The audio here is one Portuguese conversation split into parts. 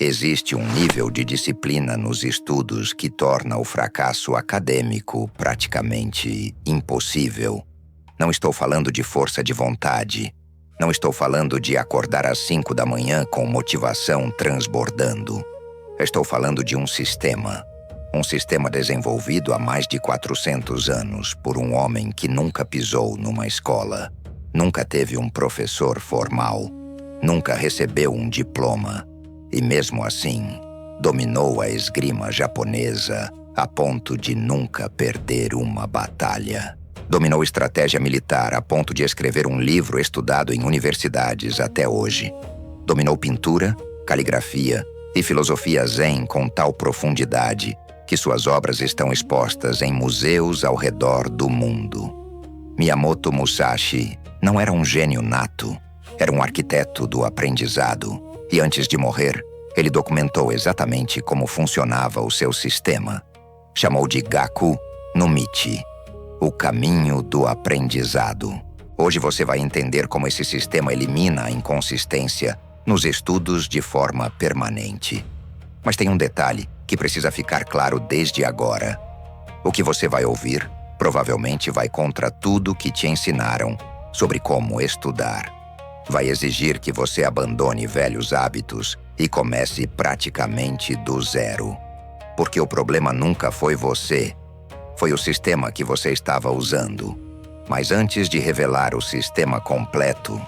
Existe um nível de disciplina nos estudos que torna o fracasso acadêmico praticamente impossível. Não estou falando de força de vontade. Não estou falando de acordar às 5 da manhã com motivação transbordando. Estou falando de um sistema. Um sistema desenvolvido há mais de 400 anos por um homem que nunca pisou numa escola, nunca teve um professor formal, nunca recebeu um diploma e, mesmo assim, dominou a esgrima japonesa a ponto de nunca perder uma batalha. Dominou estratégia militar a ponto de escrever um livro estudado em universidades até hoje. Dominou pintura, caligrafia e filosofia zen com tal profundidade que suas obras estão expostas em museus ao redor do mundo. Miyamoto Musashi não era um gênio nato, era um arquiteto do aprendizado. E antes de morrer, ele documentou exatamente como funcionava o seu sistema. Chamou de Gaku no Michi, o caminho do aprendizado. Hoje você vai entender como esse sistema elimina a inconsistência nos estudos de forma permanente. Mas tem um detalhe que precisa ficar claro desde agora. O que você vai ouvir provavelmente vai contra tudo que te ensinaram sobre como estudar. Vai exigir que você abandone velhos hábitos e comece praticamente do zero. Porque o problema nunca foi você, foi o sistema que você estava usando. Mas antes de revelar o sistema completo,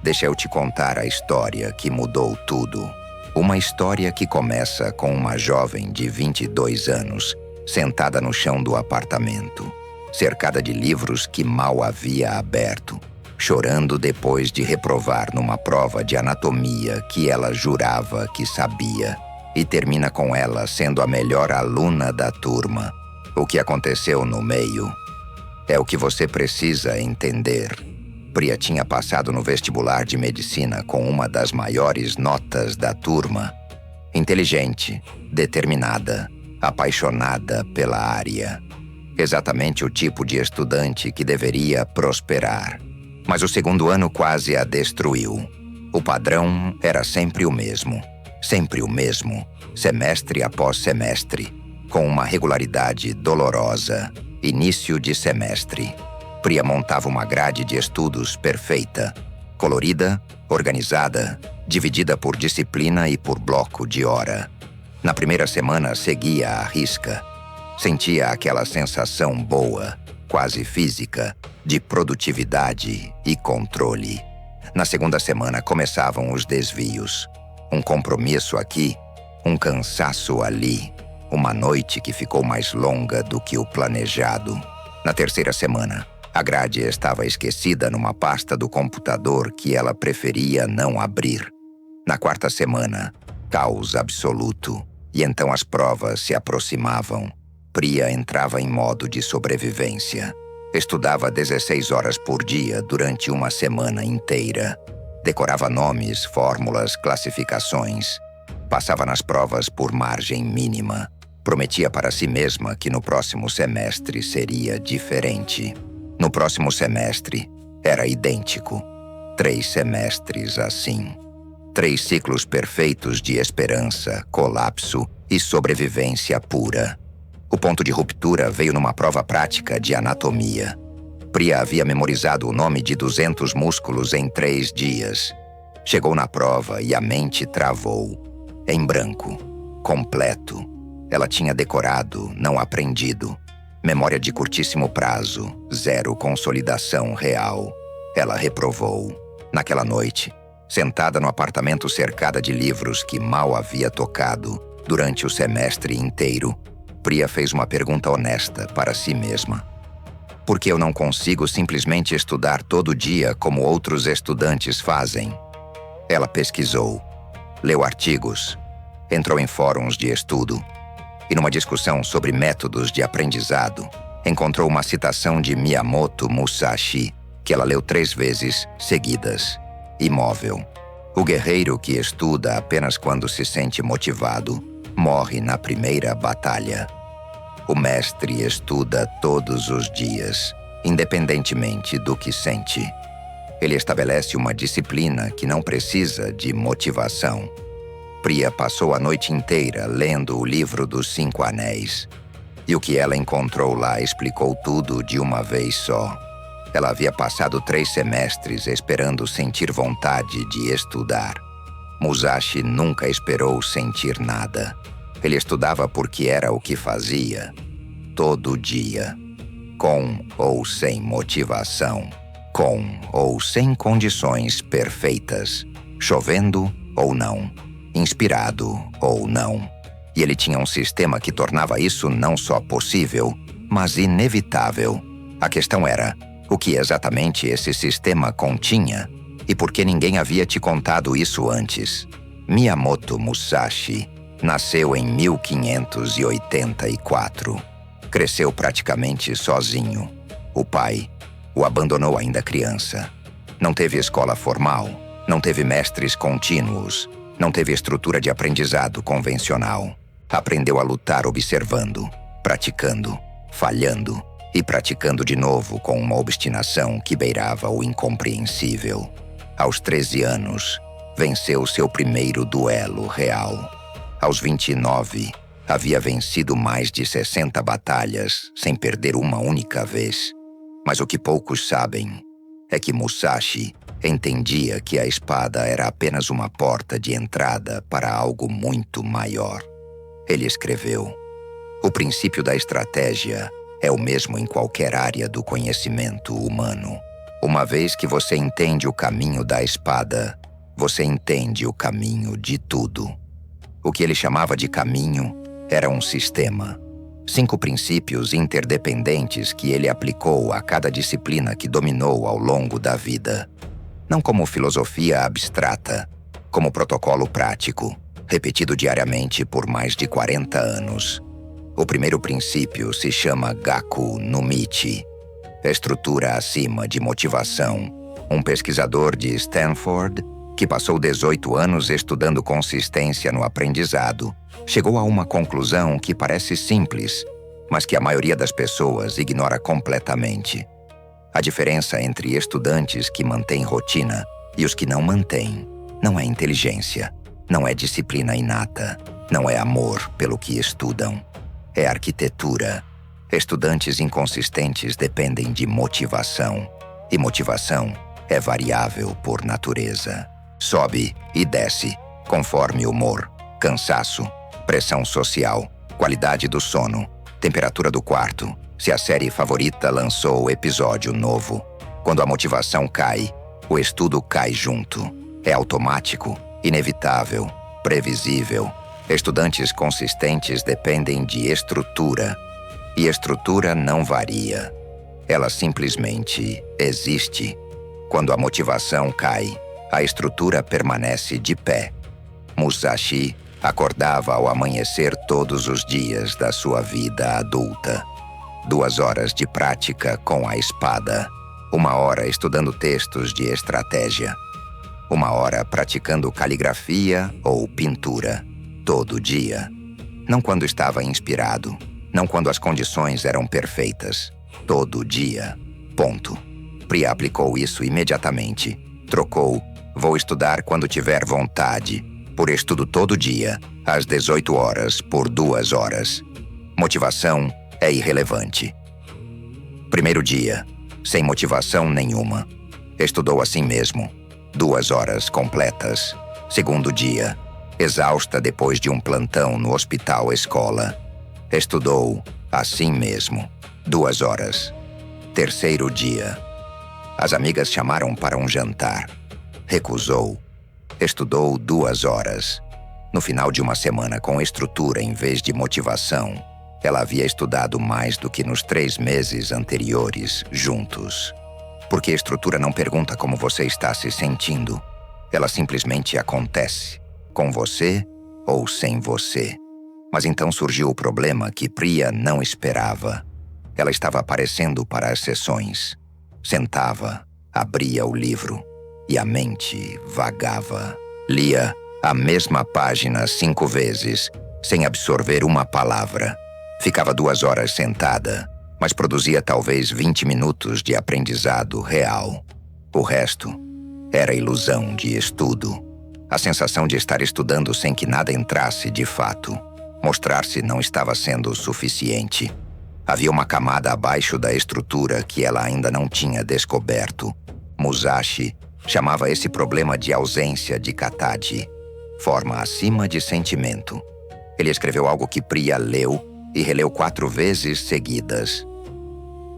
deixa eu te contar a história que mudou tudo. Uma história que começa com uma jovem de 22 anos, sentada no chão do apartamento, cercada de livros que mal havia aberto, chorando depois de reprovar numa prova de anatomia que ela jurava que sabia, e termina com ela sendo a melhor aluna da turma. O que aconteceu no meio é o que você precisa entender. Priya tinha passado no vestibular de medicina com uma das maiores notas da turma. Inteligente, determinada, apaixonada pela área. Exatamente o tipo de estudante que deveria prosperar. Mas o segundo ano quase a destruiu. O padrão era sempre o mesmo, semestre após semestre, com uma regularidade dolorosa. Início de semestre. Priya montava uma grade de estudos perfeita, colorida, organizada, dividida por disciplina e por bloco de hora. Na primeira semana seguia à risca. Sentia aquela sensação boa, quase física, de produtividade e controle. Na segunda semana começavam os desvios. Um compromisso aqui, um cansaço ali, uma noite que ficou mais longa do que o planejado. Na terceira semana, a grade estava esquecida numa pasta do computador que ela preferia não abrir. Na quarta semana, caos absoluto, e então as provas se aproximavam. Priya entrava em modo de sobrevivência. Estudava 16 horas por dia durante uma semana inteira. Decorava nomes, fórmulas, classificações. Passava nas provas por margem mínima. Prometia para si mesma que no próximo semestre seria diferente. No próximo semestre, era idêntico. 3 semestres assim. 3 ciclos perfeitos de esperança, colapso e sobrevivência pura. O ponto de ruptura veio numa prova prática de anatomia. Priya havia memorizado o nome de 200 músculos em 3 dias. Chegou na prova e a mente travou. Em branco. Completo. Ela tinha decorado, não aprendido. Memória de curtíssimo prazo, 0 consolidação real. Ela reprovou. Naquela noite, sentada no apartamento cercada de livros que mal havia tocado durante o semestre inteiro, Priya fez uma pergunta honesta para si mesma. Por que eu não consigo simplesmente estudar todo dia como outros estudantes fazem? Ela pesquisou, leu artigos, entrou em fóruns de estudo e, numa discussão sobre métodos de aprendizado, encontrou uma citação de Miyamoto Musashi que ela leu 3 vezes seguidas. Imóvel. O guerreiro que estuda apenas quando se sente motivado morre na primeira batalha. O mestre estuda todos os dias, independentemente do que sente. Ele estabelece uma disciplina que não precisa de motivação. Priya passou a noite inteira lendo o livro dos 5 Anéis. E o que ela encontrou lá explicou tudo de uma vez só. Ela havia passado 3 semestres esperando sentir vontade de estudar. Musashi nunca esperou sentir nada. Ele estudava porque era o que fazia. Todo dia. Com ou sem motivação. Com ou sem condições perfeitas. Chovendo ou não. Inspirado ou não. E ele tinha um sistema que tornava isso não só possível, mas inevitável. A questão era, o que exatamente esse sistema continha? E por que ninguém havia te contado isso antes? Miyamoto Musashi nasceu em 1584. Cresceu praticamente sozinho. O pai o abandonou ainda criança. Não teve escola formal, não teve mestres contínuos, não teve estrutura de aprendizado convencional. Aprendeu a lutar observando, praticando, falhando e praticando de novo com uma obstinação que beirava o incompreensível. Aos 13 anos, venceu seu primeiro duelo real. Aos 29, havia vencido mais de 60 batalhas sem perder uma única vez. Mas o que poucos sabem é que Musashi entendia que a espada era apenas uma porta de entrada para algo muito maior. Ele escreveu: "O princípio da estratégia é o mesmo em qualquer área do conhecimento humano. Uma vez que você entende o caminho da espada, você entende o caminho de tudo." O que ele chamava de caminho era um sistema. 5 princípios interdependentes que ele aplicou a cada disciplina que dominou ao longo da vida. Não como filosofia abstrata, como protocolo prático, repetido diariamente por mais de 40 anos. O primeiro princípio se chama Gaku no Michi, estrutura acima de motivação. Um pesquisador de Stanford, que passou 18 anos estudando consistência no aprendizado, chegou a uma conclusão que parece simples, mas que a maioria das pessoas ignora completamente. A diferença entre estudantes que mantêm rotina e os que não mantêm não é inteligência, não é disciplina inata, não é amor pelo que estudam. É arquitetura. Estudantes inconsistentes dependem de motivação, e motivação é variável por natureza. Sobe e desce, conforme humor, cansaço, pressão social, qualidade do sono, temperatura do quarto, se a série favorita lançou episódio novo. Quando a motivação cai, o estudo cai junto. É automático, inevitável, previsível. Estudantes consistentes dependem de estrutura. E estrutura não varia. Ela simplesmente existe. Quando a motivação cai, a estrutura permanece de pé. Musashi acordava ao amanhecer todos os dias da sua vida adulta. 2 horas de prática com a espada. 1 hora estudando textos de estratégia. 1 hora praticando caligrafia ou pintura. Todo dia. Não quando estava inspirado. Não quando as condições eram perfeitas. Todo dia. Ponto. Priya aplicou isso imediatamente. Trocou "vou estudar quando tiver vontade" por "estudo todo dia, às 18 horas, por 2 horas. Motivação é irrelevante. Primeiro dia, sem motivação nenhuma. Estudou assim mesmo. 2 horas completas. Segundo dia, exausta depois de um plantão no hospital-escola. Estudou assim mesmo. 2 horas. Terceiro dia. As amigas chamaram para um jantar. Recusou. Estudou 2 horas. No final de uma semana com estrutura em vez de motivação, ela havia estudado mais do que nos 3 meses anteriores, juntos. Porque a estrutura não pergunta como você está se sentindo. Ela simplesmente acontece, com você ou sem você. Mas então surgiu o problema que Priya não esperava. Ela estava aparecendo para as sessões. Sentava, abria o livro e a mente vagava. Lia a mesma página 5 vezes, sem absorver uma palavra. Ficava 2 horas sentada, mas produzia talvez 20 minutos de aprendizado real. O resto era ilusão de estudo. A sensação de estar estudando sem que nada entrasse de fato. Mostrar-se não estava sendo suficiente. Havia uma camada abaixo da estrutura que ela ainda não tinha descoberto. Musashi chamava esse problema de ausência de Kataji, forma acima de sentimento. Ele escreveu algo que Priya leu e releu 4 vezes seguidas.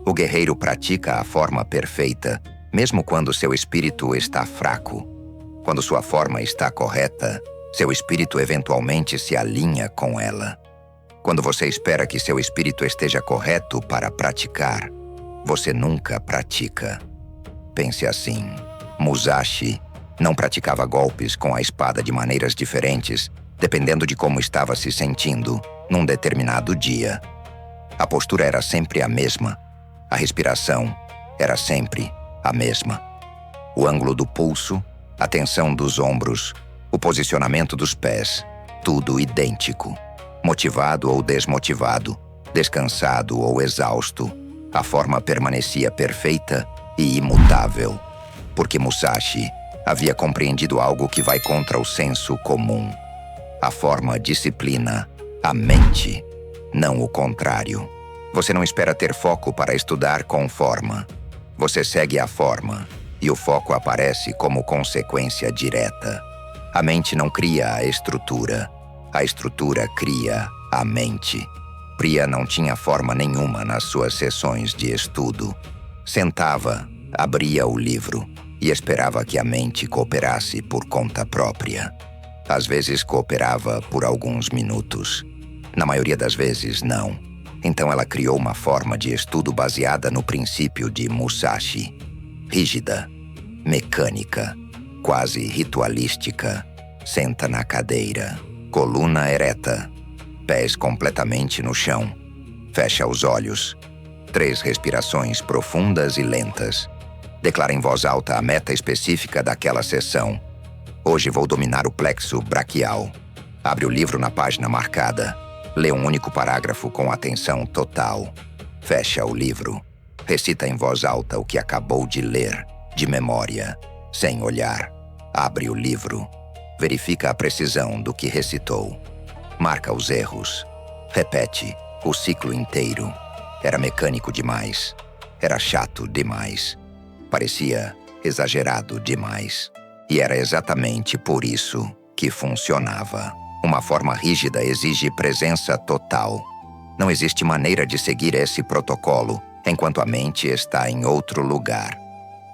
O guerreiro pratica a forma perfeita, mesmo quando seu espírito está fraco. Quando sua forma está correta, seu espírito eventualmente se alinha com ela. Quando você espera que seu espírito esteja correto para praticar, você nunca pratica. Pense assim: Musashi não praticava golpes com a espada de maneiras diferentes, dependendo de como estava se sentindo num determinado dia. A postura era sempre a mesma. A respiração era sempre a mesma. O ângulo do pulso, a tensão dos ombros, o posicionamento dos pés, tudo idêntico. Motivado ou desmotivado, descansado ou exausto, a forma permanecia perfeita e imutável, porque Musashi havia compreendido algo que vai contra o senso comum. A forma disciplina a mente, não o contrário. Você não espera ter foco para estudar com forma. Você segue a forma, e o foco aparece como consequência direta. A mente não cria a estrutura cria a mente. Priya não tinha forma nenhuma nas suas sessões de estudo. Sentava, abria o livro e esperava que a mente cooperasse por conta própria. Às vezes cooperava por alguns minutos. Na maioria das vezes, não. Então ela criou uma forma de estudo baseada no princípio de Musashi. Rígida, mecânica, quase ritualística. Senta na cadeira, coluna ereta, pés completamente no chão. Fecha os olhos. 3 respirações profundas e lentas. Declara em voz alta a meta específica daquela sessão. Hoje vou dominar o plexo braquial. Abre o livro na página marcada. Lê um único parágrafo com atenção total. Fecha o livro. Recita em voz alta o que acabou de ler, de memória, sem olhar. Abre o livro. Verifica a precisão do que recitou. Marca os erros. Repete o ciclo inteiro. Era mecânico demais. Era chato demais. Parecia exagerado demais. E era exatamente por isso que funcionava. Uma forma rígida exige presença total. Não existe maneira de seguir esse protocolo enquanto a mente está em outro lugar.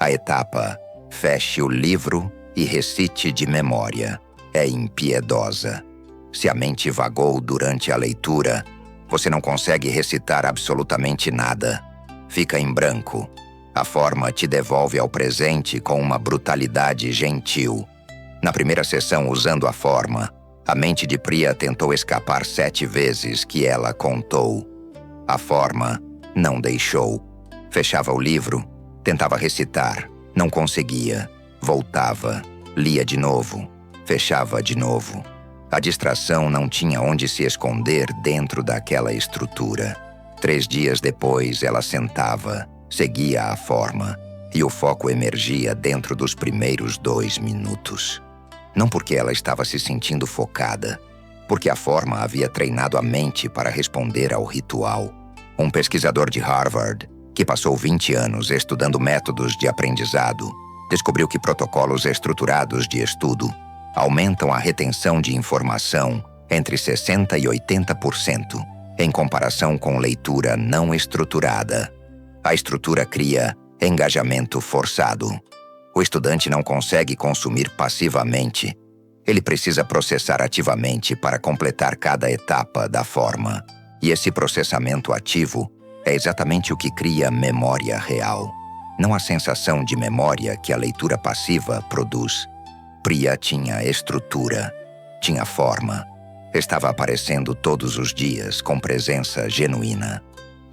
A etapa feche o livro e recite de memória é impiedosa. Se a mente vagou durante a leitura, você não consegue recitar absolutamente nada. Fica em branco. A forma te devolve ao presente com uma brutalidade gentil. Na primeira sessão usando a forma, a mente de Priya tentou escapar 7 vezes que ela contou. A forma não deixou. Fechava o livro, tentava recitar, não conseguia. Voltava, lia de novo, fechava de novo. A distração não tinha onde se esconder dentro daquela estrutura. 3 dias depois, ela sentava, seguia a forma, e o foco emergia dentro dos primeiros 2 minutos. Não porque ela estava se sentindo focada, porque a forma havia treinado a mente para responder ao ritual. Um pesquisador de Harvard, que passou 20 anos estudando métodos de aprendizado, descobriu que protocolos estruturados de estudo aumentam a retenção de informação entre 60% e 80%, em comparação com leitura não estruturada. A estrutura cria engajamento forçado. O estudante não consegue consumir passivamente. Ele precisa processar ativamente para completar cada etapa da forma. E esse processamento ativo é exatamente o que cria memória real. Não a sensação de memória que a leitura passiva produz. Priya tinha estrutura, tinha forma. Estava aparecendo todos os dias com presença genuína.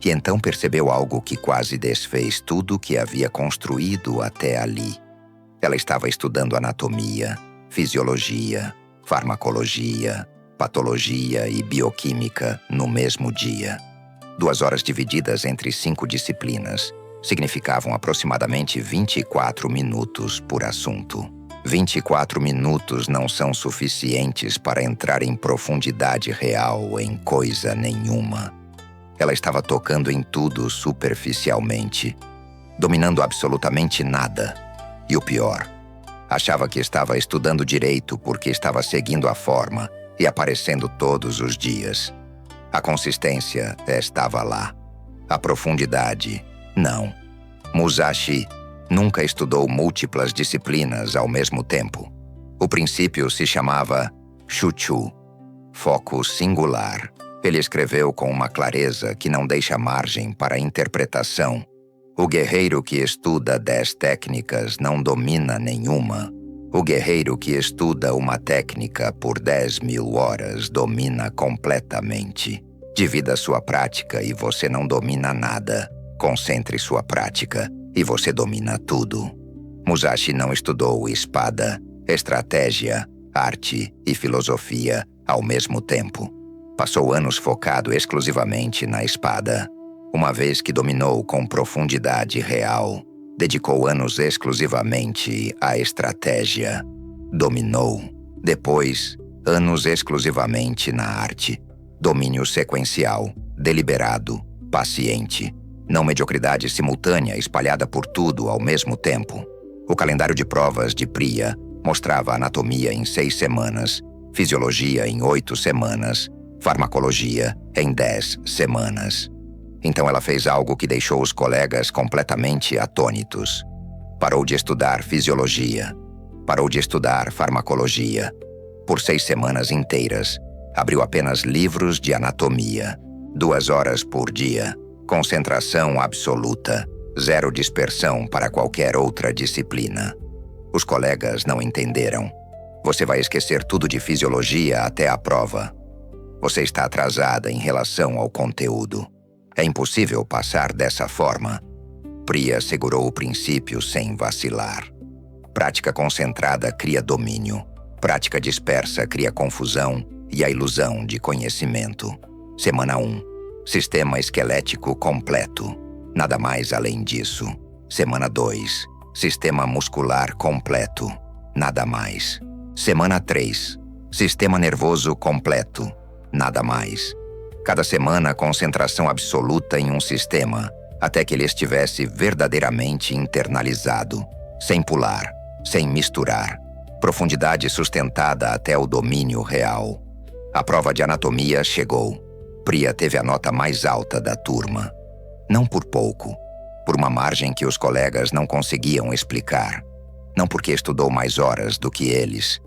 E então percebeu algo que quase desfez tudo que havia construído até ali. Ela estava estudando anatomia, fisiologia, farmacologia, patologia e bioquímica no mesmo dia. 2 horas divididas entre 5 disciplinas significavam aproximadamente 24 minutos por assunto. 24 minutos não são suficientes para entrar em profundidade real em coisa nenhuma. Ela estava tocando em tudo superficialmente, dominando absolutamente nada. E o pior, achava que estava estudando direito porque estava seguindo a forma e aparecendo todos os dias. A consistência estava lá. A profundidade, não. Musashi nunca estudou múltiplas disciplinas ao mesmo tempo. O princípio se chamava Shuchu, foco singular. Ele escreveu com uma clareza que não deixa margem para interpretação. O guerreiro que estuda 10 técnicas não domina nenhuma. O guerreiro que estuda uma técnica por 10.000 horas domina completamente. Divida sua prática e você não domina nada. Concentre sua prática e você domina tudo. Musashi não estudou espada, estratégia, arte e filosofia ao mesmo tempo. Passou anos focado exclusivamente na espada. Uma vez que dominou com profundidade real, dedicou anos exclusivamente à estratégia. Dominou. Depois, anos exclusivamente na arte. Domínio sequencial, deliberado, paciente. Não mediocridade simultânea espalhada por tudo ao mesmo tempo. O calendário de provas de Priya mostrava anatomia em 6 semanas, fisiologia em 8 semanas, farmacologia em 10 semanas. Então ela fez algo que deixou os colegas completamente atônitos. Parou de estudar fisiologia. Parou de estudar farmacologia. Por 6 semanas inteiras, abriu apenas livros de anatomia. 2 horas por dia. Concentração absoluta, 0 dispersão para qualquer outra disciplina. Os colegas não entenderam. Você vai esquecer tudo de fisiologia até a prova. Você está atrasada em relação ao conteúdo. É impossível passar dessa forma. Priya segurou o princípio sem vacilar. Prática concentrada cria domínio. Prática dispersa cria confusão e a ilusão de conhecimento. Semana 1. Sistema esquelético completo. Nada mais além disso. Semana 2. Sistema muscular completo. Nada mais. Semana 3. Sistema nervoso completo. Nada mais. Cada semana, concentração absoluta em um sistema, até que ele estivesse verdadeiramente internalizado, sem pular, sem misturar. Profundidade sustentada até o domínio real. A prova de anatomia chegou. Priya teve a nota mais alta da turma. Não por pouco, por uma margem que os colegas não conseguiam explicar. Não porque estudou mais horas do que eles,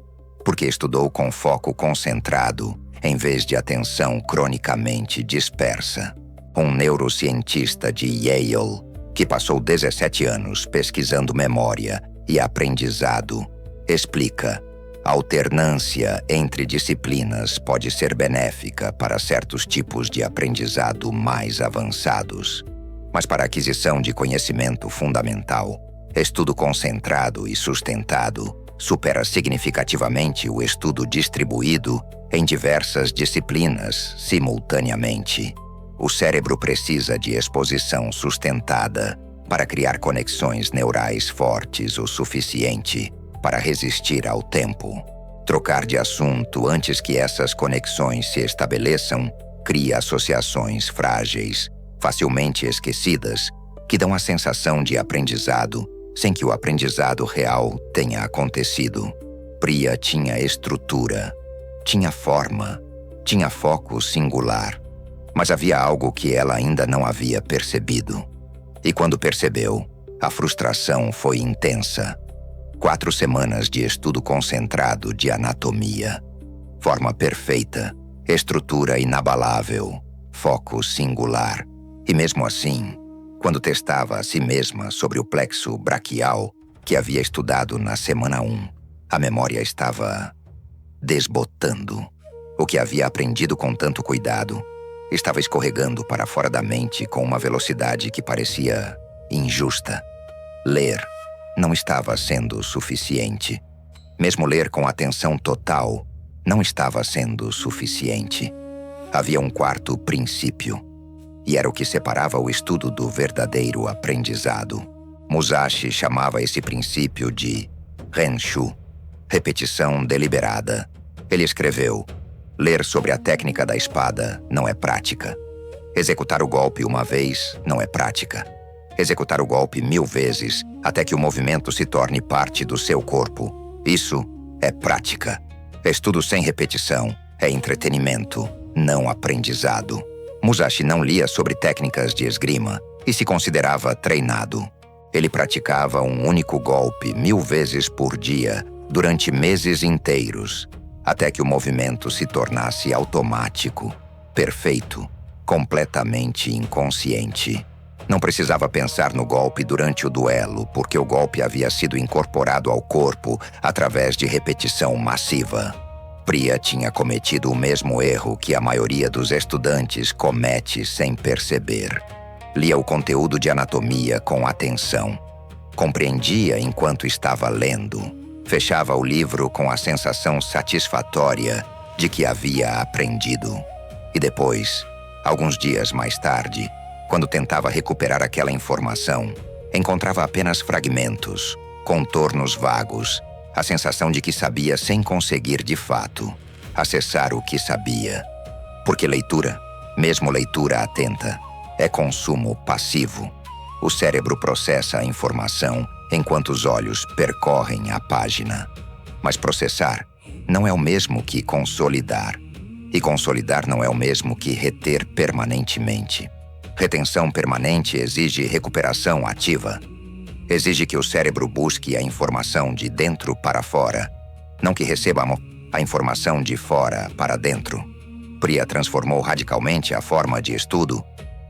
porque estudou com foco concentrado, em vez de atenção cronicamente dispersa. Um neurocientista de Yale, que passou 17 anos pesquisando memória e aprendizado, explica: a alternância entre disciplinas pode ser benéfica para certos tipos de aprendizado mais avançados. Mas para a aquisição de conhecimento fundamental, estudo concentrado e sustentado supera significativamente o estudo distribuído em diversas disciplinas simultaneamente. O cérebro precisa de exposição sustentada para criar conexões neurais fortes o suficiente para resistir ao tempo. Trocar de assunto antes que essas conexões se estabeleçam cria associações frágeis, facilmente esquecidas, que dão a sensação de aprendizado sem que o aprendizado real tenha acontecido. Priya tinha estrutura, tinha forma, tinha foco singular, mas havia algo que ela ainda não havia percebido. E quando percebeu, a frustração foi intensa. 4 semanas de estudo concentrado de anatomia. Forma perfeita, estrutura inabalável, foco singular. E mesmo assim, quando testava a si mesma sobre o plexo braquial que havia estudado na semana 1, a memória estava desbotando. O que havia aprendido com tanto cuidado estava escorregando para fora da mente com uma velocidade que parecia injusta. Ler não estava sendo suficiente. Mesmo ler com atenção total não estava sendo suficiente. Havia um quarto princípio, e era o que separava o estudo do verdadeiro aprendizado. Musashi chamava esse princípio de Renshu, repetição deliberada. Ele escreveu: ler sobre a técnica da espada não é prática. Executar o golpe uma vez não é prática. Executar o golpe 1000 vezes até que o movimento se torne parte do seu corpo. Isso é prática. Estudo sem repetição é entretenimento, não aprendizado. Musashi não lia sobre técnicas de esgrima e se considerava treinado. Ele praticava um único golpe 1000 vezes por dia durante meses inteiros, até que o movimento se tornasse automático, perfeito, completamente inconsciente. Não precisava pensar no golpe durante o duelo, porque o golpe havia sido incorporado ao corpo através de repetição massiva. Priya tinha cometido o mesmo erro que a maioria dos estudantes comete sem perceber. Lia o conteúdo de anatomia com atenção. Compreendia enquanto estava lendo. Fechava o livro com a sensação satisfatória de que havia aprendido. E depois, alguns dias mais tarde, quando tentava recuperar aquela informação, encontrava apenas fragmentos, contornos vagos, a sensação de que sabia sem conseguir de fato acessar o que sabia. Porque leitura, mesmo leitura atenta, é consumo passivo. O cérebro processa a informação enquanto os olhos percorrem a página. Mas processar não é o mesmo que consolidar. E consolidar não é o mesmo que reter permanentemente. Retenção permanente exige recuperação ativa. Exige que o cérebro busque a informação de dentro para fora, não que receba a informação de fora para dentro. Priya transformou radicalmente a forma de estudo.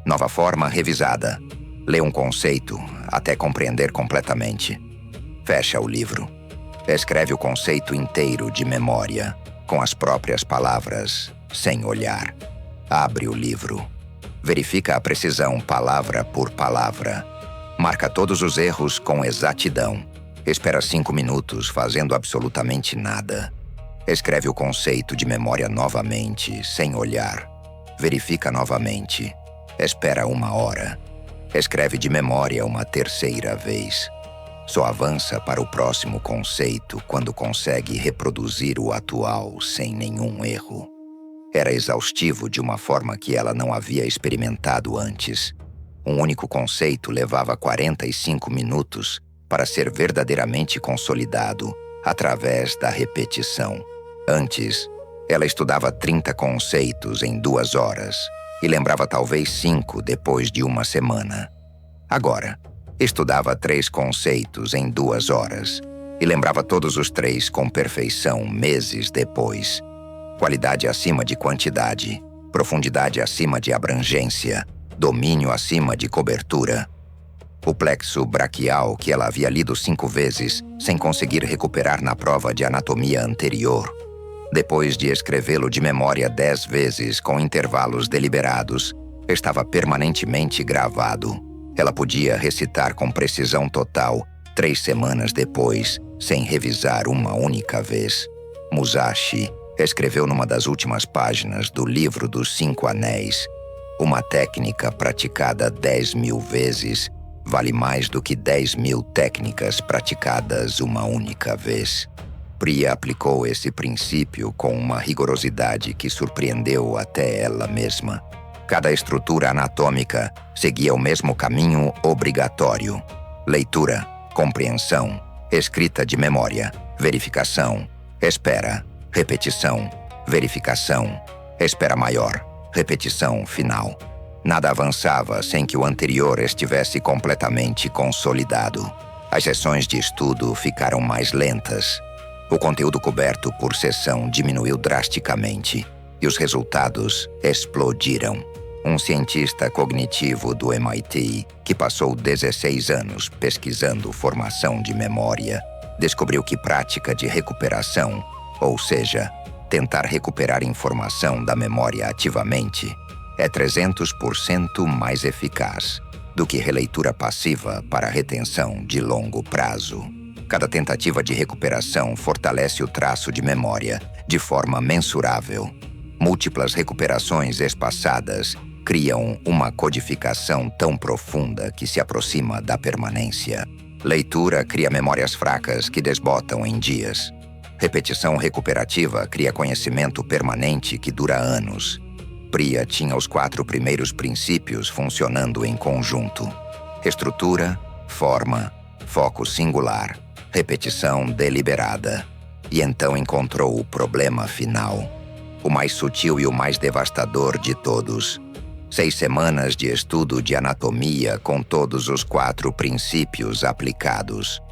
Nova forma revisada. Lê um conceito até compreender completamente. Fecha o livro. Escreve o conceito inteiro de memória, com as próprias palavras, sem olhar. Abre o livro. Verifica a precisão palavra por palavra. Marca todos os erros com exatidão. Espera 5 minutos fazendo absolutamente nada. Escreve o conceito de memória novamente, sem olhar. Verifica novamente. Espera 1 hora. Escreve de memória uma 3ª vez. Só avança para o próximo conceito quando consegue reproduzir o atual sem nenhum erro. Era exaustivo de uma forma que ela não havia experimentado antes. Um único conceito levava 45 minutos para ser verdadeiramente consolidado através da repetição. Antes, ela estudava 30 conceitos em 2 horas e lembrava talvez 5 depois de 1 semana. Agora, estudava 3 conceitos em 2 horas e lembrava todos os 3 com perfeição meses depois. Qualidade acima de quantidade, profundidade acima de abrangência, domínio acima de cobertura. O plexo braquial que ela havia lido 5 vezes sem conseguir recuperar na prova de anatomia anterior. Depois de escrevê-lo de memória 10 vezes com intervalos deliberados, estava permanentemente gravado. Ela podia recitar com precisão total 3 semanas depois, sem revisar uma única vez. Musashi escreveu numa das últimas páginas do livro dos 5 Anéis: uma técnica praticada 10.000 vezes vale mais do que 10.000 técnicas praticadas uma única vez. Priya aplicou esse princípio com uma rigorosidade que surpreendeu até ela mesma. Cada estrutura anatômica seguia o mesmo caminho obrigatório: leitura, compreensão, escrita de memória, verificação, espera, repetição, verificação, espera maior, repetição final. Nada avançava sem que o anterior estivesse completamente consolidado. As sessões de estudo ficaram mais lentas. O conteúdo coberto por sessão diminuiu drasticamente e os resultados explodiram. Um cientista cognitivo do MIT, que passou 16 anos pesquisando formação de memória, descobriu que prática de recuperação, ou seja, tentar recuperar informação da memória ativamente, é 300% mais eficaz do que releitura passiva para retenção de longo prazo. Cada tentativa de recuperação fortalece o traço de memória de forma mensurável. Múltiplas recuperações espaçadas criam uma codificação tão profunda que se aproxima da permanência. Leitura cria memórias fracas que desbotam em dias. Repetição recuperativa cria conhecimento permanente que dura anos. Priya tinha os 4 primeiros princípios funcionando em conjunto: estrutura, forma, foco singular, repetição deliberada. E então encontrou o problema final, o mais sutil e o mais devastador de todos. 6 semanas de estudo de anatomia com todos os 4 princípios aplicados.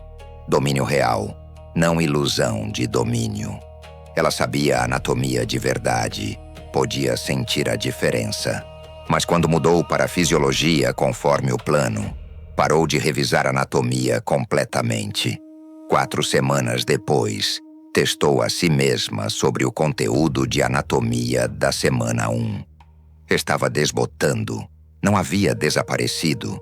Domínio real, não ilusão de domínio. Ela sabia a anatomia de verdade, podia sentir a diferença. Mas quando mudou para a fisiologia conforme o plano, parou de revisar a anatomia completamente. 4 semanas depois, testou a si mesma sobre o conteúdo de anatomia da semana 1. Estava desbotando. Não havia desaparecido,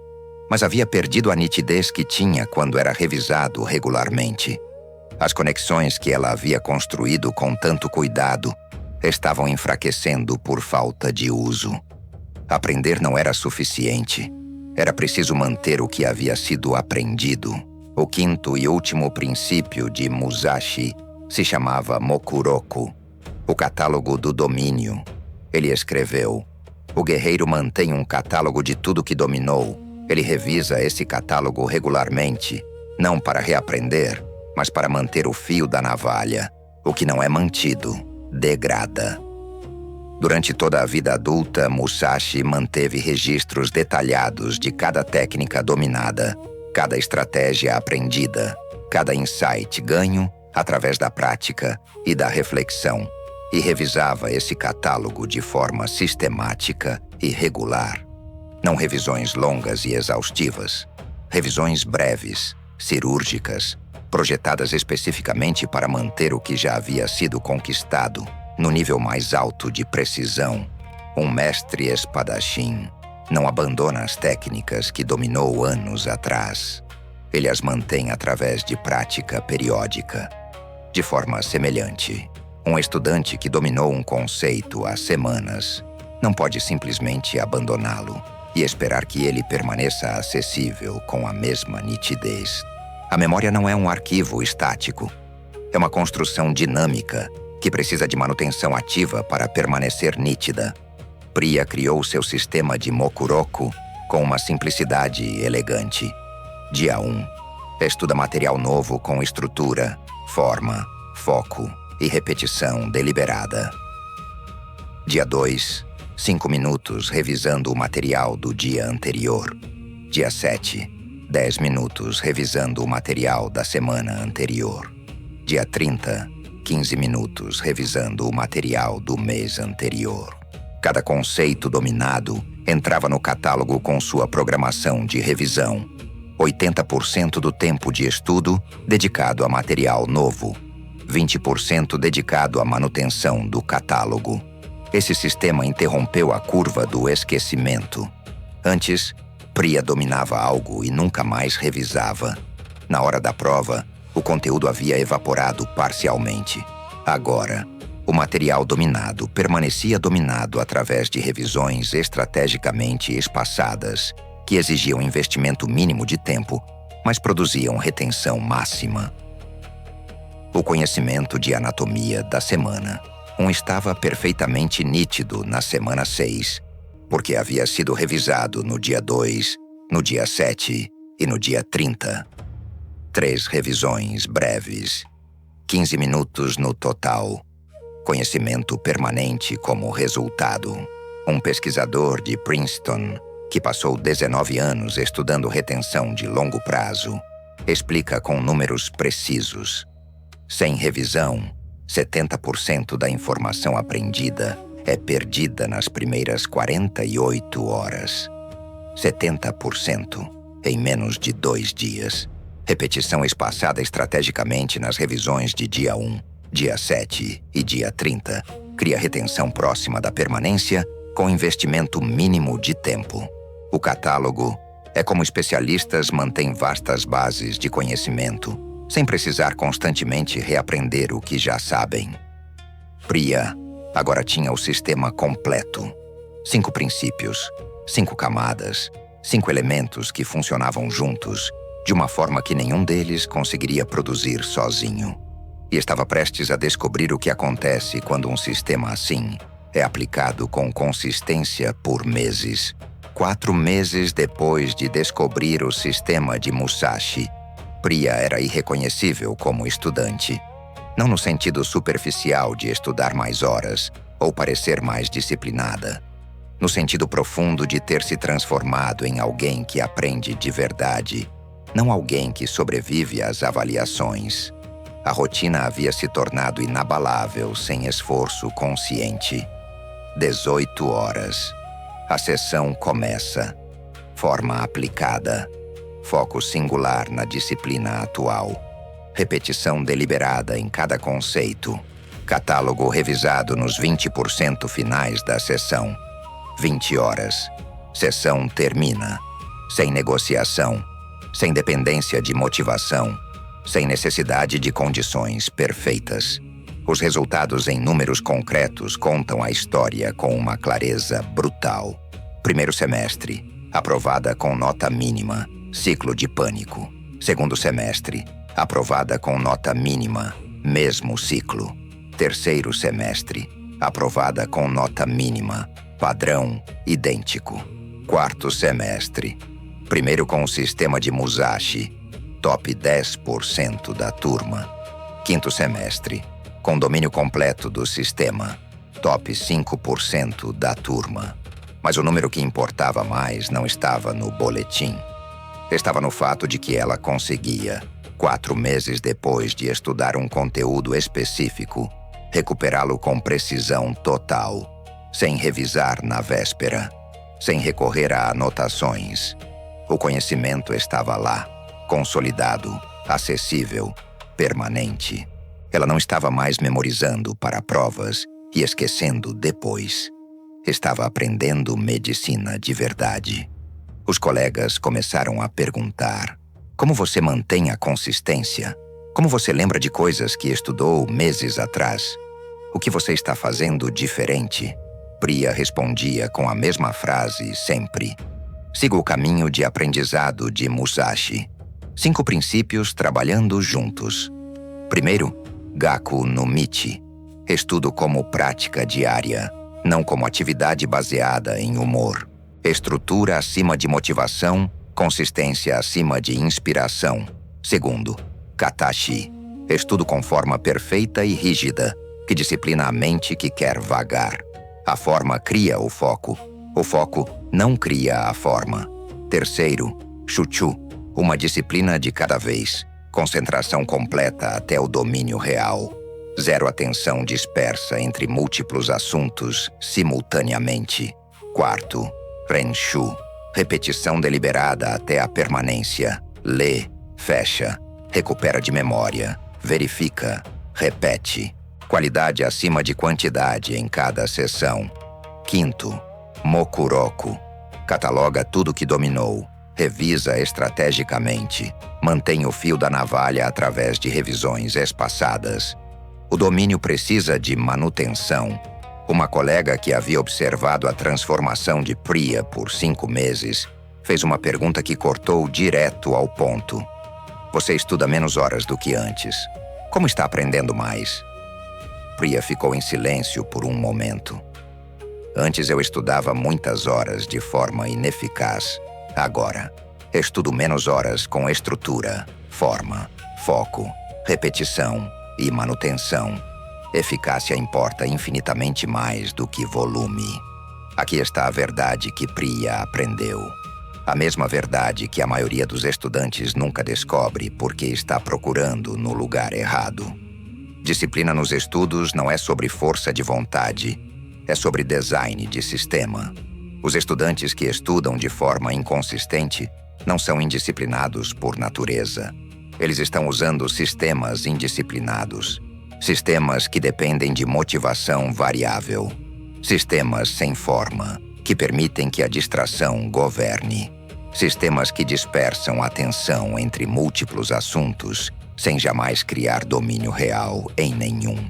mas havia perdido a nitidez que tinha quando era revisado regularmente. As conexões que ela havia construído com tanto cuidado estavam enfraquecendo por falta de uso. Aprender não era suficiente. Era preciso manter o que havia sido aprendido. O 5º e último princípio de Musashi se chamava Mokuroku, o catálogo do domínio. Ele escreveu: o guerreiro mantém um catálogo de tudo que dominou. Ele revisa esse catálogo regularmente, não para reaprender, mas para manter o fio da navalha. O que não é mantido degrada. Durante toda a vida adulta, Musashi manteve registros detalhados de cada técnica dominada, cada estratégia aprendida, cada insight ganho através da prática e da reflexão, e revisava esse catálogo de forma sistemática e regular. Não revisões longas e exaustivas, revisões breves, cirúrgicas, projetadas especificamente para manter o que já havia sido conquistado no nível mais alto de precisão. Um mestre espadachim não abandona as técnicas que dominou anos atrás. Ele as mantém através de prática periódica. De forma semelhante, um estudante que dominou um conceito há semanas não pode simplesmente abandoná-lo e esperar que ele permaneça acessível com a mesma nitidez. A memória não é um arquivo estático. É uma construção dinâmica que precisa de manutenção ativa para permanecer nítida. Priya criou seu sistema de Mokuroku com uma simplicidade elegante. Dia 1. Estuda material novo com estrutura, forma, foco e repetição deliberada. Dia 2. 5 minutos revisando o material do dia anterior. Dia 7. 10 minutos revisando o material da semana anterior. Dia 30. 15 minutos revisando o material do mês anterior. Cada conceito dominado entrava no catálogo com sua programação de revisão. 80% do tempo de estudo dedicado a material novo. 20% dedicado à manutenção do catálogo. Esse sistema interrompeu a curva do esquecimento. Antes, Priya dominava algo e nunca mais revisava. Na hora da prova, o conteúdo havia evaporado parcialmente. Agora, o material dominado permanecia dominado através de revisões estrategicamente espaçadas, que exigiam investimento mínimo de tempo, mas produziam retenção máxima. O conhecimento de anatomia da semana 1 estava perfeitamente nítido na semana 6, porque havia sido revisado no dia 2, no dia 7 e no dia 30. 3 revisões breves, 15 minutos no total. Conhecimento permanente como resultado. Um pesquisador de Princeton, que passou 19 anos estudando retenção de longo prazo, explica com números precisos. Sem revisão, 70% da informação aprendida é perdida nas primeiras 48 horas. 70% em menos de 2 dias. Repetição espaçada estrategicamente nas revisões de dia 1, dia 7 e dia 30 cria retenção próxima da permanência com investimento mínimo de tempo. O catálogo é como especialistas mantêm vastas bases de conhecimento, sem precisar constantemente reaprender o que já sabem. Priya agora tinha o sistema completo. 5 princípios, 5 camadas, 5 elementos que funcionavam juntos, de uma forma que nenhum deles conseguiria produzir sozinho. e estava prestes a descobrir o que acontece quando um sistema assim é aplicado com consistência por meses. 4 meses depois de descobrir o sistema de Musashi, Priya era irreconhecível como estudante. Não no sentido superficial de estudar mais horas ou parecer mais disciplinada. No sentido profundo de ter se transformado em alguém que aprende de verdade, não alguém que sobrevive às avaliações. A rotina havia se tornado inabalável sem esforço consciente. 18 horas. A sessão começa. Forma aplicada. Foco singular na disciplina atual. Repetição deliberada em cada conceito. Catálogo revisado nos 20% finais da sessão. 20 horas. Sessão termina. Sem negociação. Sem dependência de motivação. Sem necessidade de condições perfeitas. Os resultados em números concretos contam a história com uma clareza brutal. Primeiro semestre, aprovada com nota mínima, ciclo de pânico. Segundo semestre, aprovada com nota mínima, mesmo ciclo. Terceiro semestre, aprovada com nota mínima, padrão idêntico. Quarto semestre, primeiro com o sistema de Musashi, top 10% da turma. Quinto semestre, com domínio completo do sistema, top 5% da turma. Mas o número que importava mais não estava no boletim. Estava no fato de que ela conseguia, 4 meses depois de estudar um conteúdo específico, recuperá-lo com precisão total, sem revisar na véspera, sem recorrer a anotações. O conhecimento estava lá, consolidado, acessível, permanente. Ela não estava mais memorizando para provas e esquecendo depois. Estava aprendendo medicina de verdade. Os colegas começaram a perguntar: como você mantém a consistência? Como você lembra de coisas que estudou meses atrás? O que você está fazendo diferente? Priya respondia com a mesma frase sempre. Siga o caminho de aprendizado de Musashi. 5 princípios trabalhando juntos. Primeiro, Gaku no Michi. Estudo como prática diária, não como atividade baseada em humor. Estrutura acima de motivação, consistência acima de inspiração. Segundo, Katashi. Estudo com forma perfeita e rígida, que disciplina a mente que quer vagar. A forma cria o foco não cria a forma. Terceiro, Shuchu. Uma disciplina de cada vez. Concentração completa até o domínio real. Zero atenção dispersa entre múltiplos assuntos simultaneamente. Quarto, Renshu. Repetição deliberada até a permanência. Lê, fecha, recupera de memória, verifica, repete. Qualidade acima de quantidade em cada sessão. Quinto, Mokuroku. Cataloga tudo que dominou. Revisa estrategicamente. Mantém o fio da navalha através de revisões espaçadas. O domínio precisa de manutenção. Uma colega que havia observado a transformação de Priya por 5 meses fez uma pergunta que cortou direto ao ponto. Você estuda menos horas do que antes. Como está aprendendo mais? Priya ficou em silêncio por um momento. Antes eu estudava muitas horas de forma ineficaz. Agora, estudo menos horas com estrutura, forma, foco, repetição e manutenção. Eficácia importa infinitamente mais do que volume. Aqui está a verdade que Priya aprendeu. A mesma verdade que a maioria dos estudantes nunca descobre porque está procurando no lugar errado. Disciplina nos estudos não é sobre força de vontade, é sobre design de sistema. Os estudantes que estudam de forma inconsistente não são indisciplinados por natureza. Eles estão usando sistemas indisciplinados. Sistemas que dependem de motivação variável. Sistemas sem forma, que permitem que a distração governe. Sistemas que dispersam a atenção entre múltiplos assuntos, sem jamais criar domínio real em nenhum.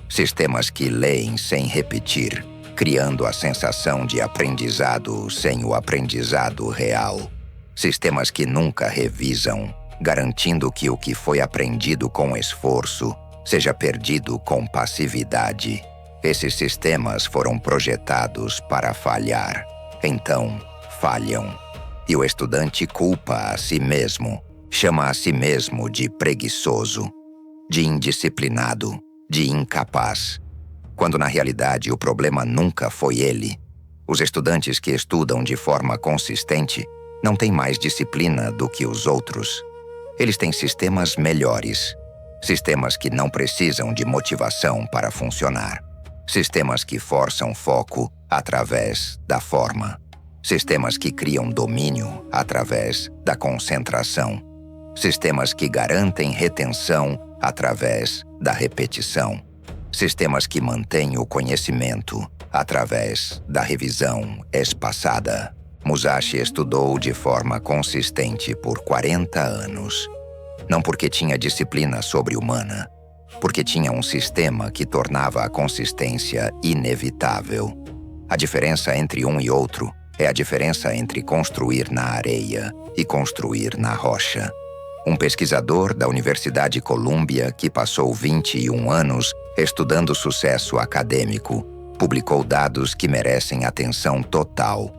Sistemas que leem sem repetir, criando a sensação de aprendizado sem o aprendizado real. Sistemas que nunca revisam, garantindo que o que foi aprendido com esforço seja perdido com passividade. Esses sistemas foram projetados para falhar. Então, falham. E o estudante culpa a si mesmo, chama a si mesmo de preguiçoso, de indisciplinado, de incapaz, quando na realidade o problema nunca foi ele. Os estudantes que estudam de forma consistente não têm mais disciplina do que os outros. Eles têm sistemas melhores, sistemas que não precisam de motivação para funcionar, sistemas que forçam foco através da forma, sistemas que criam domínio através da concentração, sistemas que garantem retenção através da repetição, sistemas que mantêm o conhecimento através da revisão espaçada. Musashi estudou de forma consistente por 40 anos. Não porque tinha disciplina sobre-humana, porque tinha um sistema que tornava a consistência inevitável. A diferença entre um e outro é a diferença entre construir na areia e construir na rocha. Um pesquisador da Universidade Columbia, que passou 21 anos estudando sucesso acadêmico, publicou dados que merecem atenção total.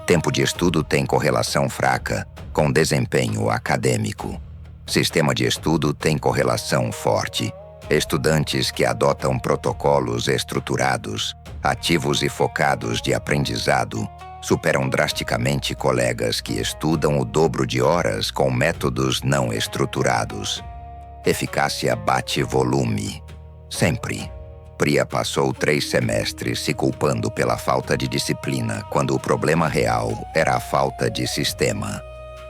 Tempo de estudo tem correlação fraca com desempenho acadêmico. Sistema de estudo tem correlação forte. Estudantes que adotam protocolos estruturados, ativos e focados de aprendizado, superam drasticamente colegas que estudam o dobro de horas com métodos não estruturados. Eficácia bate volume. Sempre. Priya passou 3 semestres se culpando pela falta de disciplina, quando o problema real era a falta de sistema.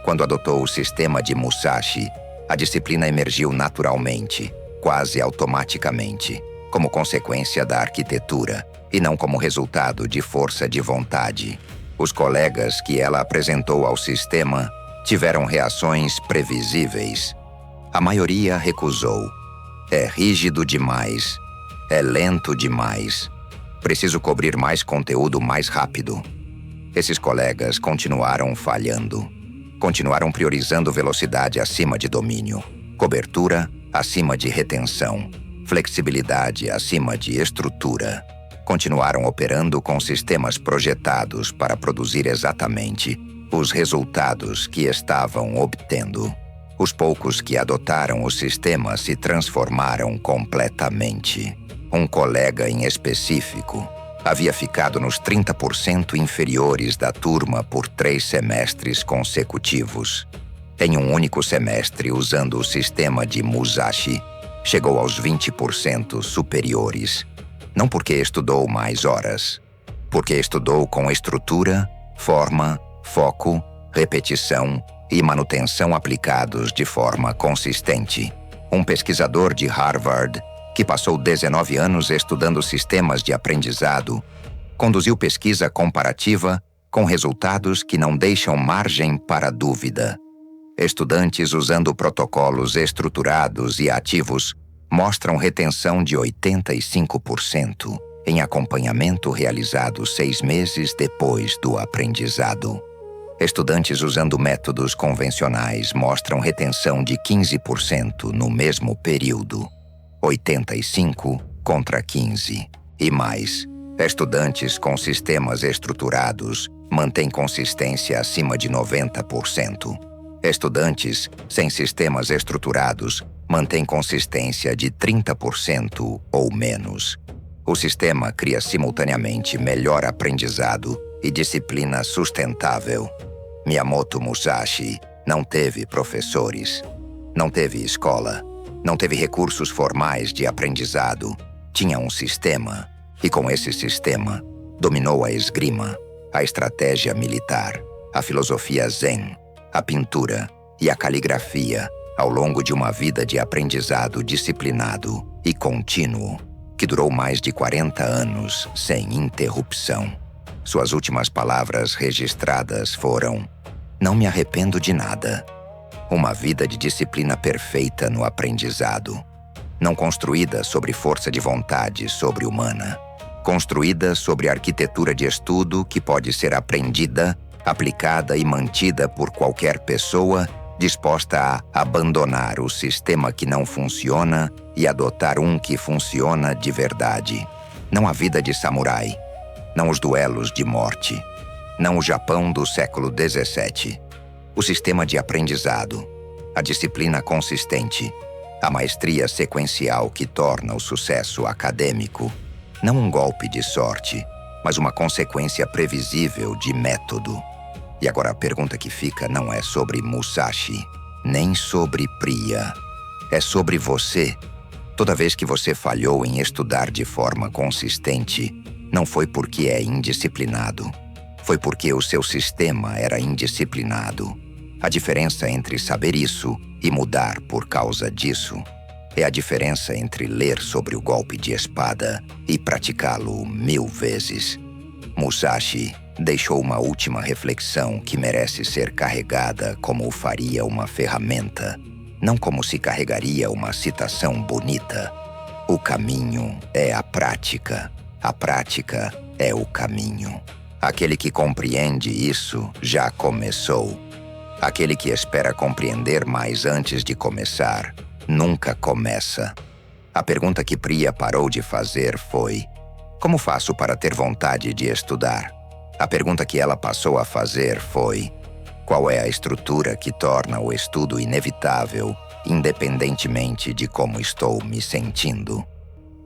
Quando adotou o sistema de Musashi, a disciplina emergiu naturalmente, quase automaticamente, como consequência da arquitetura e não como resultado de força de vontade. Os colegas que ela apresentou ao sistema tiveram reações previsíveis. A maioria recusou. É rígido demais. É lento demais. Preciso cobrir mais conteúdo mais rápido. Esses colegas continuaram falhando. Continuaram priorizando velocidade acima de domínio, cobertura acima de retenção, flexibilidade acima de estrutura. Continuaram operando com sistemas projetados para produzir exatamente os resultados que estavam obtendo. Os poucos que adotaram o sistema se transformaram completamente. Um colega em específico havia ficado nos 30% inferiores da turma por 3 semestres consecutivos. Em um único semestre, usando o sistema de Musashi, chegou aos 20% superiores. Não porque estudou mais horas, porque estudou com estrutura, forma, foco, repetição e manutenção aplicados de forma consistente. Um pesquisador de Harvard, que passou 19 anos estudando sistemas de aprendizado, conduziu pesquisa comparativa com resultados que não deixam margem para dúvida. Estudantes usando protocolos estruturados e ativos mostram retenção de 85% em acompanhamento realizado 6 meses depois do aprendizado. Estudantes usando métodos convencionais mostram retenção de 15% no mesmo período. 85 contra 15. E mais, estudantes com sistemas estruturados mantêm consistência acima de 90%. Estudantes sem sistemas estruturados mantêm consistência de 30% ou menos. O sistema cria simultaneamente melhor aprendizado e disciplina sustentável. Miyamoto Musashi não teve professores, não teve escola, não teve recursos formais de aprendizado. Tinha um sistema, e com esse sistema, dominou a esgrima, a estratégia militar, a filosofia zen, a pintura e a caligrafia ao longo de uma vida de aprendizado disciplinado e contínuo, que durou mais de 40 anos sem interrupção. Suas últimas palavras registradas foram: "Não me arrependo de nada." Uma vida de disciplina perfeita no aprendizado, não construída sobre força de vontade sobre-humana, construída sobre arquitetura de estudo que pode ser aprendida, aplicada e mantida por qualquer pessoa disposta a abandonar o sistema que não funciona e adotar um que funciona de verdade. Não a vida de samurai, não os duelos de morte, não o Japão do século XVII. O sistema de aprendizado, a disciplina consistente, a maestria sequencial que torna o sucesso acadêmico, não um golpe de sorte, mas uma consequência previsível de método. E agora a pergunta que fica não é sobre Musashi, nem sobre Priya. É sobre você. Toda vez que você falhou em estudar de forma consistente, não foi porque é indisciplinado. Foi porque o seu sistema era indisciplinado. A diferença entre saber isso e mudar por causa disso é a diferença entre ler sobre o golpe de espada e praticá-lo 1000 vezes. Musashi deixou uma última reflexão que merece ser carregada como faria uma ferramenta, não como se carregaria uma citação bonita. O caminho é a prática. A prática é o caminho. Aquele que compreende isso já começou. Aquele que espera compreender mais antes de começar, nunca começa. A pergunta que Priya parou de fazer foi: como faço para ter vontade de estudar? A pergunta que ela passou a fazer foi: qual é a estrutura que torna o estudo inevitável, independentemente de como estou me sentindo?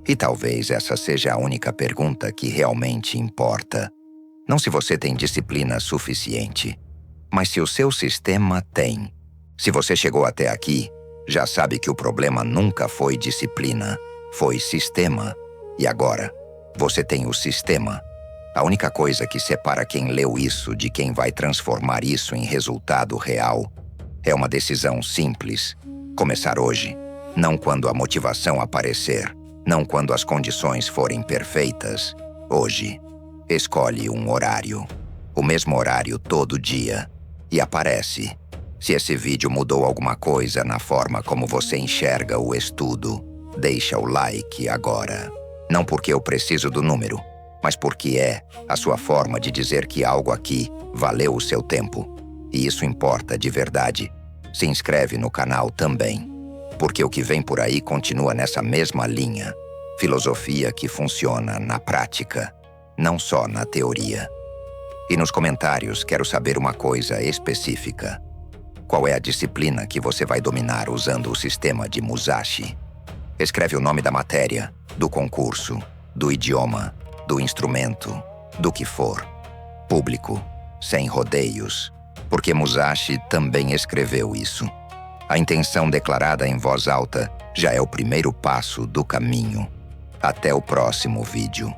E talvez essa seja a única pergunta que realmente importa. Não se você tem disciplina suficiente, mas se o seu sistema tem. Se você chegou até aqui, já sabe que o problema nunca foi disciplina, foi sistema. E agora, você tem o sistema. A única coisa que separa quem leu isso de quem vai transformar isso em resultado real é uma decisão simples. Começar hoje, não quando a motivação aparecer, não quando as condições forem perfeitas. Hoje, escolhe um horário, o mesmo horário todo dia, e aparece. Se esse vídeo mudou alguma coisa na forma como você enxerga o estudo, deixa o like agora. Não porque eu preciso do número, mas porque é a sua forma de dizer que algo aqui valeu o seu tempo. E isso importa de verdade. Se inscreve no canal também, porque o que vem por aí continua nessa mesma linha. Filosofia que funciona na prática, não só na teoria. E nos comentários quero saber uma coisa específica. Qual é a disciplina que você vai dominar usando o sistema de Musashi? Escreve o nome da matéria, do concurso, do idioma, do instrumento, do que for. Público, sem rodeios, porque Musashi também escreveu isso. A intenção declarada em voz alta já é o primeiro passo do caminho. Até o próximo vídeo.